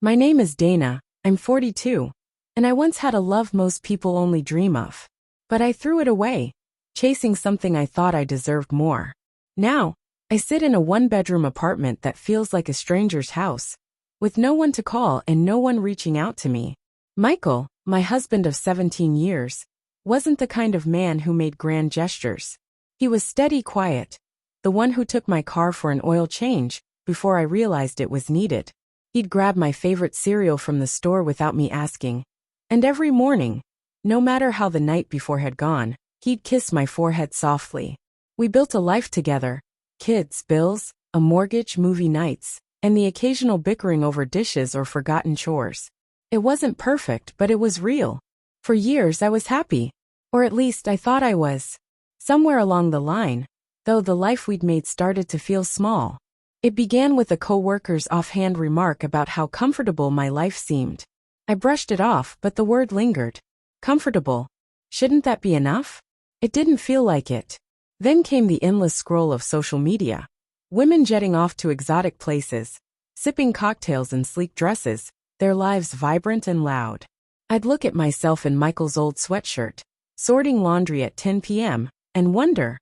My name is Dana, I'm 42, and I once had a love most people only dream of. But I threw it away, chasing something I thought I deserved more. Now, I sit in a one-bedroom apartment that feels like a stranger's house, with no one to call and no one reaching out to me. Michael, my husband of 17 years, wasn't the kind of man who made grand gestures. He was steady, quiet, the one who took my car for an oil change before I realized it was needed. He'd grab my favorite cereal from the store without me asking. And every morning, no matter how the night before had gone, he'd kiss my forehead softly. We built a life together. Kids, bills, a mortgage, movie nights, and the occasional bickering over dishes or forgotten chores. It wasn't perfect, but it was real. For years I was happy. Or at least I thought I was. Somewhere along the line, though, the life we'd made started to feel small. It began with a coworker's offhand remark about how comfortable my life seemed. I brushed it off, but the word lingered. Comfortable. Shouldn't that be enough? It didn't feel like it. Then came the endless scroll of social media. Women jetting off to exotic places, sipping cocktails in sleek dresses, their lives vibrant and loud. I'd look at myself in Michael's old sweatshirt, sorting laundry at 10 p.m., and wonder,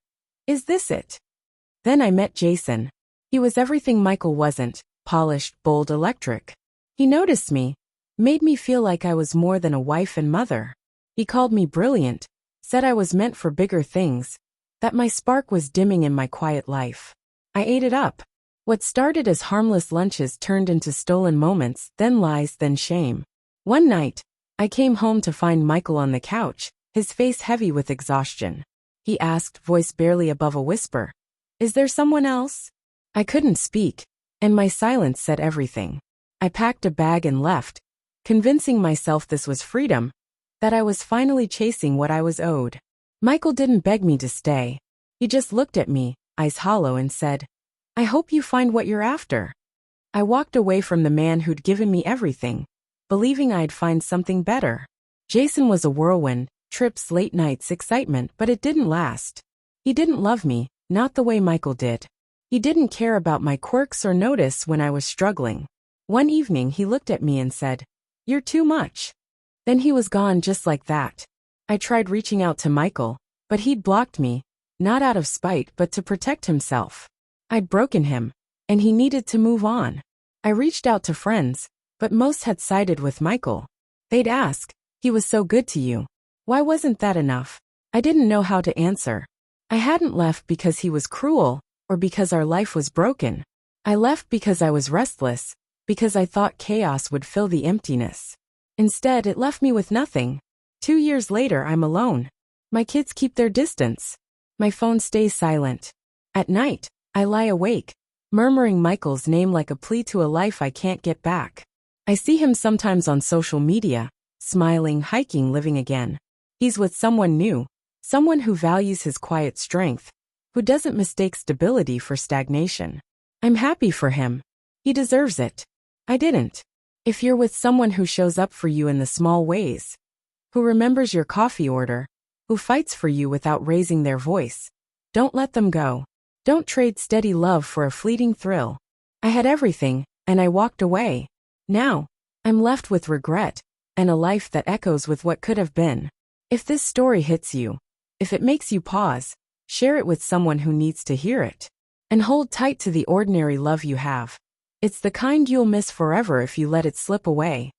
is this it? Then I met Jason. He was everything Michael wasn't: polished, bold, electric. He noticed me, made me feel like I was more than a wife and mother. He called me brilliant, said I was meant for bigger things, that my spark was dimming in my quiet life. I ate it up. What started as harmless lunches turned into stolen moments, then lies, then shame. One night, I came home to find Michael on the couch, his face heavy with exhaustion. He asked, voice barely above a whisper, "Is there someone else?" I couldn't speak, and my silence said everything. I packed a bag and left, convincing myself this was freedom, that I was finally chasing what I was owed. Michael didn't beg me to stay. He just looked at me, eyes hollow, and said, "I hope you find what you're after." I walked away from the man who'd given me everything, believing I'd find something better. Jason was a whirlwind, trips, late nights, excitement, but it didn't last. He didn't love me, not the way Michael did. He didn't care about my quirks or notice when I was struggling. One evening he looked at me and said, "You're too much." Then he was gone just like that. I tried reaching out to Michael, but he'd blocked me, not out of spite but to protect himself. I'd broken him, and he needed to move on. I reached out to friends, but most had sided with Michael. They'd ask, "He was so good to you. Why wasn't that enough?" I didn't know how to answer. I hadn't left because he was cruel, or because our life was broken. I left because I was restless, because I thought chaos would fill the emptiness. Instead, it left me with nothing. 2 years later, I'm alone. My kids keep their distance. My phone stays silent. At night, I lie awake, murmuring Michael's name like a plea to a life I can't get back. I see him sometimes on social media, smiling, hiking, living again. He's with someone new, someone who values his quiet strength, who doesn't mistake stability for stagnation. I'm happy for him. He deserves it. I didn't. If you're with someone who shows up for you in the small ways, who remembers your coffee order, who fights for you without raising their voice, don't let them go. Don't trade steady love for a fleeting thrill. I had everything, and I walked away. Now, I'm left with regret, and a life that echoes with what could have been. If this story hits you, if it makes you pause, share it with someone who needs to hear it. And hold tight to the ordinary love you have. It's the kind you'll miss forever if you let it slip away.